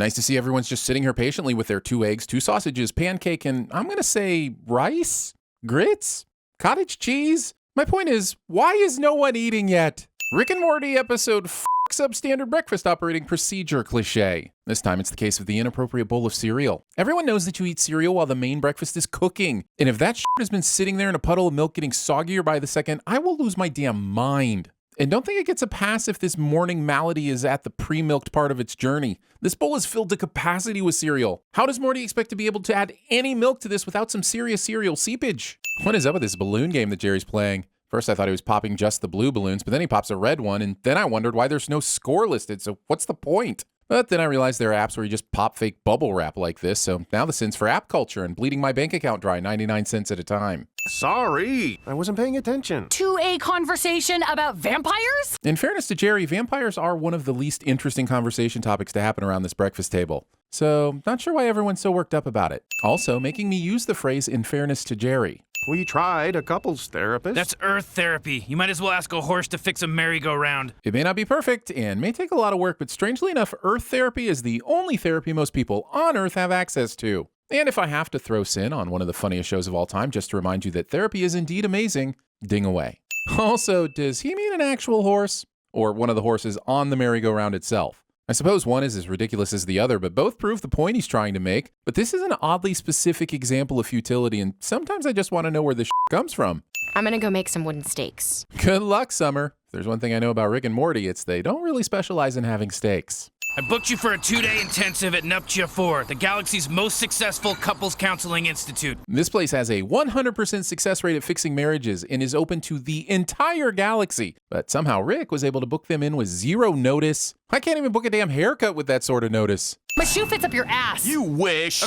Nice to see everyone's just sitting here patiently with their 2 eggs, 2 sausages, pancake, and I'm going to say rice, grits, cottage cheese. My point is, why is no one eating yet? Rick and Morty episode substandard breakfast operating procedure cliche. This time it's the case of the inappropriate bowl of cereal. Everyone knows that you eat cereal while the main breakfast is cooking. And if that shit has been sitting there in a puddle of milk getting soggier by the second, I will lose my damn mind. And don't think it gets a pass if this morning malady is at the pre-milked part of its journey. This bowl is filled to capacity with cereal. How does Morty expect to be able to add any milk to this without some serious cereal seepage? What is up with this balloon game that Jerry's playing? First, I thought he was popping just the blue balloons, but then he pops a red one, and then I wondered why there's no score listed, so what's the point? But then I realized there are apps where you just pop fake bubble wrap like this, so now the sins for app culture and bleeding my bank account dry 99 cents at a time. Sorry, I wasn't paying attention. To a conversation about vampires? In fairness to Jerry, vampires are one of the least interesting conversation topics to happen around this breakfast table. So, not sure why everyone's so worked up about it. Also, making me use the phrase in fairness to Jerry. We tried a couples therapist. That's Earth therapy. You might as well ask a horse to fix a merry-go-round. It may not be perfect and may take a lot of work, but strangely enough, Earth therapy is the only therapy most people on Earth have access to. And if I have to throw sin on one of the funniest shows of all time just to remind you that therapy is indeed amazing, ding away. Also, does he mean an actual horse? Or one of the horses on the merry-go-round itself? I suppose one is as ridiculous as the other, but both prove the point he's trying to make. But this is an oddly specific example of futility, and sometimes I just want to know where this comes from. I'm gonna go make some wooden stakes. Good luck, Summer. If there's one thing I know about Rick and Morty, it's they don't really specialize in having steaks. I booked you for a 2-day intensive at Nuptia 4, the galaxy's most successful couples counseling institute. This place has a 100% success rate at fixing marriages and is open to the entire galaxy. But somehow Rick was able to book them in with 0 notice. I can't even book a damn haircut with that sort of notice. My shoe fits up your ass. You wish.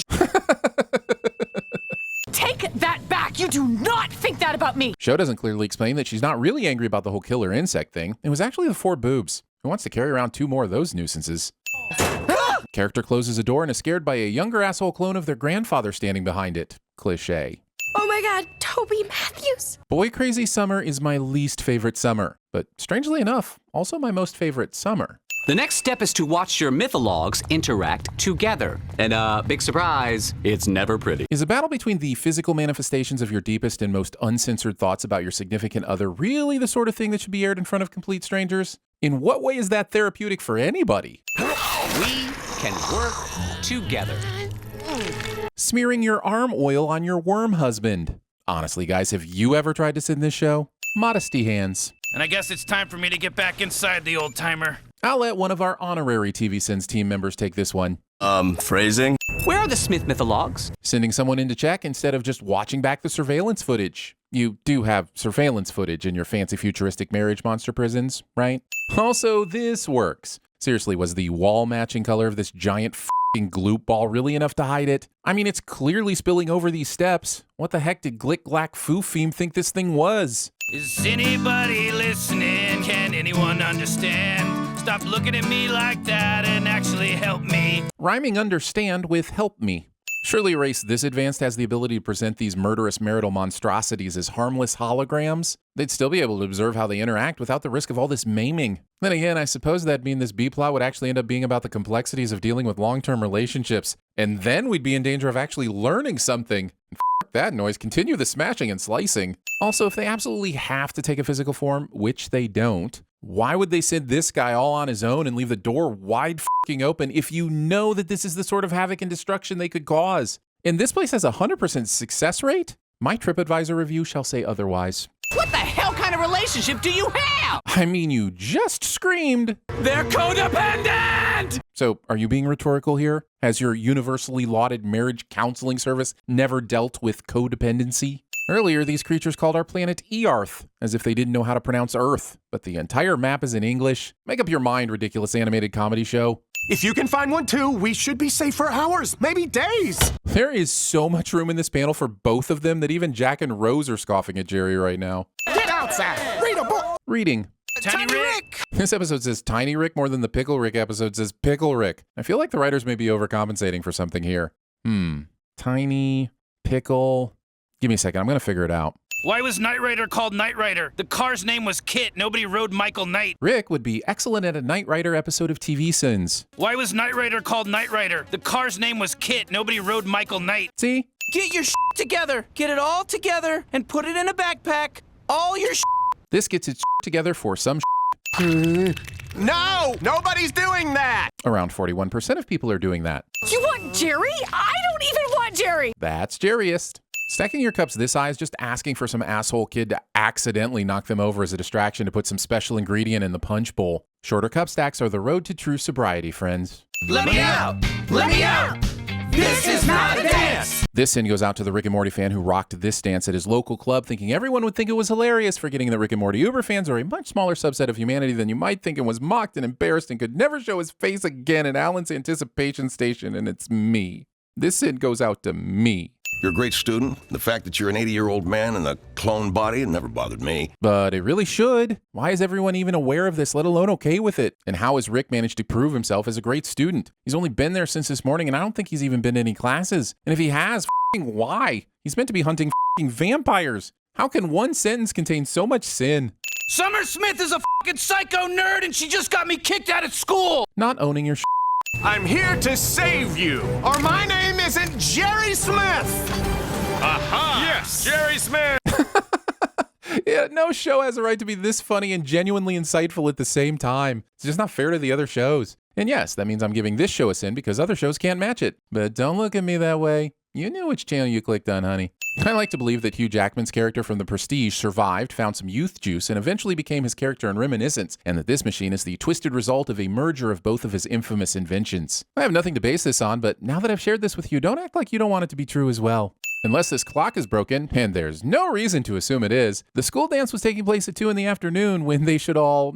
Take that back. You do not think that about me. Show doesn't clearly explain that she's not really angry about the whole killer insect thing. It was actually the 4 boobs. Who wants to carry around 2 more of those nuisances? Character closes a door and is scared by a younger asshole clone of their grandfather standing behind it. Cliché. Oh my God, Toby Matthews. Boy Crazy Summer is my least favorite summer, but strangely enough, also my most favorite summer. The next step is to watch your mythologues interact together. And big surprise, it's never pretty. Is a battle between the physical manifestations of your deepest and most uncensored thoughts about your significant other really the sort of thing that should be aired in front of complete strangers? In what way is that therapeutic for anybody? We can work together. Smearing your arm oil on your worm husband. Honestly, guys, have you ever tried to send this show? Modesty hands. And I guess it's time for me to get back inside the old-timer. I'll let one of our honorary TVSins team members take this one. Phrasing? Where are the Smith mythologues? Sending someone in to check instead of just watching back the surveillance footage. You do have surveillance footage in your fancy futuristic marriage monster prisons, right? Also, this works. Seriously, was the wall matching color of this giant f***ing gloop ball really enough to hide it? I mean, it's clearly spilling over these steps. What the heck did Glick Glack Foofeem think this thing was? Is anybody listening? Can anyone understand? Stop looking at me like that and actually help me. Rhyming understand with help me. Surely a race this advanced has the ability to present these murderous marital monstrosities as harmless holograms. They'd still be able to observe how they interact without the risk of all this maiming. Then again, I suppose that'd mean this B-plot would actually end up being about the complexities of dealing with long-term relationships. And then we'd be in danger of actually learning something. F*** that noise, continue the smashing and slicing. Also, if they absolutely have to take a physical form, which they don't, why would they send this guy all on his own and leave the door wide f***ing open if you know that this is the sort of havoc and destruction they could cause? And this place has a 100% success rate? My TripAdvisor review shall say otherwise. What the hell kind of relationship do you have? I mean, you just screamed. They're codependent! So, are you being rhetorical here? Has your universally lauded marriage counseling service never dealt with codependency? Earlier, these creatures called our planet Earth, as if they didn't know how to pronounce Earth. But the entire map is in English. Make up your mind, ridiculous animated comedy show. If you can find one too, we should be safe for hours, maybe days. There is so much room in this panel for both of them that even Jack and Rose are scoffing at Jerry right now. Get outside, read a book. Reading. Tiny Rick! This episode says Tiny Rick more than the Pickle Rick episode says Pickle Rick. I feel like the writers may be overcompensating for something here. Tiny, pickle... Give me a second, I'm going to figure it out. Why was Knight Rider called Knight Rider? The car's name was Kit. Nobody rode Michael Knight. Rick would be excellent at a Knight Rider episode of TVSins. Why was Knight Rider called Knight Rider? The car's name was Kit. Nobody rode Michael Knight. See? Get your together. Get it all together and put it in a backpack. All your This gets its together for some No! Nobody's doing that! Around 41% of people are doing that. You want Jerry? I don't even want Jerry. That's Jerryist. Stacking your cups this high is just asking for some asshole kid to accidentally knock them over as a distraction to put some special ingredient in the punch bowl. Shorter cup stacks are the road to true sobriety, friends. Let me out! Let me out! This is not a dance! This sin goes out to the Rick and Morty fan who rocked this dance at his local club, thinking everyone would think it was hilarious, forgetting that Rick and Morty Uber fans are a much smaller subset of humanity than you might think, and was mocked and embarrassed and could never show his face again at Alan's anticipation station, and it's me. This sin goes out to me. You're a great student. The fact that you're an 80-year-old man in a clone body never bothered me. But it really should. Why is everyone even aware of this, let alone okay with it? And how has Rick managed to prove himself as a great student? He's only been there since this morning, and I don't think he's even been to any classes. And if he has, why? He's meant to be hunting vampires. How can one sentence contain so much sin? Summer Smith is a fucking psycho nerd and she just got me kicked out of school. Not owning your I'm here to save you, or my name isn't Jerry Smith! Aha! Yes, Jerry Smith! Yeah, no show has a right to be this funny and genuinely insightful at the same time. It's just not fair to the other shows. And yes, that means I'm giving this show a sin because other shows can't match it. But don't look at me that way. You knew which channel you clicked on, honey. I like to believe that Hugh Jackman's character from The Prestige survived, found some youth juice, and eventually became his character in Reminiscence, and that this machine is the twisted result of a merger of both of his infamous inventions. I have nothing to base this on, but now that I've shared this with you, don't act like you don't want it to be true as well. Unless this clock is broken, and there's no reason to assume it is, the school dance was taking place at 2 in the afternoon when they should all,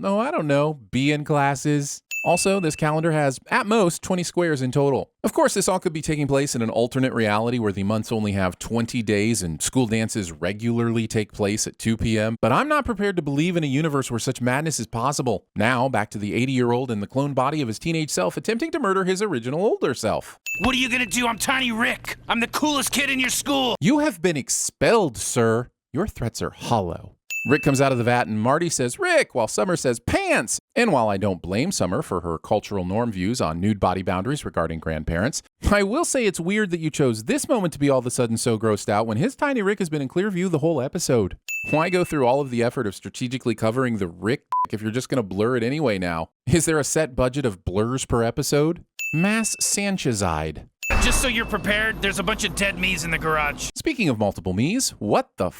be in classes. Also, this calendar has, at most, 20 squares in total. Of course, this all could be taking place in an alternate reality where the months only have 20 days and school dances regularly take place at 2 p.m., but I'm not prepared to believe in a universe where such madness is possible. Now, back to the 80-year-old in the clone body of his teenage self attempting to murder his original older self. What are you gonna do? I'm Tiny Rick. I'm the coolest kid in your school. You have been expelled, sir. Your threats are hollow. Rick comes out of the vat and Marty says, Rick, while Summer says, pants. And while I don't blame Summer for her cultural norm views on nude body boundaries regarding grandparents, I will say it's weird that you chose this moment to be all of a sudden so grossed out when his Tiny Rick has been in clear view the whole episode. Why go through all of the effort of strategically covering the Rick if you're just going to blur it anyway now? Is there a set budget of blurs per episode? Mass Sanchezide. Just so you're prepared, there's a bunch of dead me's in the garage. Speaking of multiple me's, what the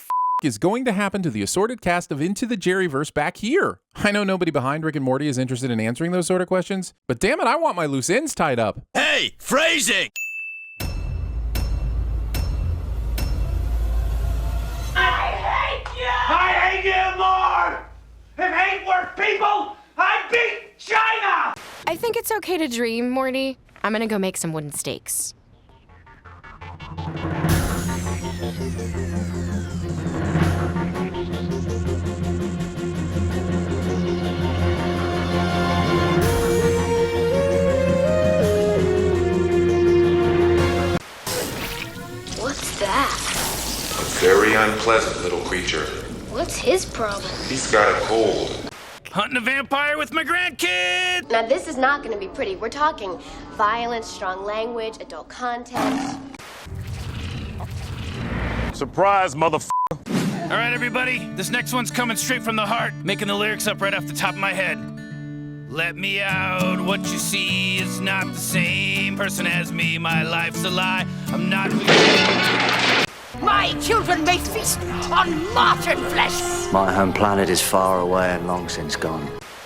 is going to happen to the assorted cast of Into the Jerryverse back here? I know nobody behind Rick and Morty is interested in answering those sort of questions, but damn it, I want my loose ends tied up. Hey, phrasing! I hate you more! If hate were people, I'd beat China! I think it's okay to dream, Morty. I'm gonna go make some wooden stakes. What's that? A very unpleasant little creature. What's his problem? He's got a cold. Hunting a vampire with my grandkid! Now this is not gonna be pretty. We're talking violence, strong language, adult content. Surprise, motherfucker. All right, everybody, this next one's coming straight from the heart, making the lyrics up right off the top of my head. Let me out, what you see is not the same person as me, my life's a lie, I'm not who My children may feast on marten flesh. My home planet is far away and long since gone.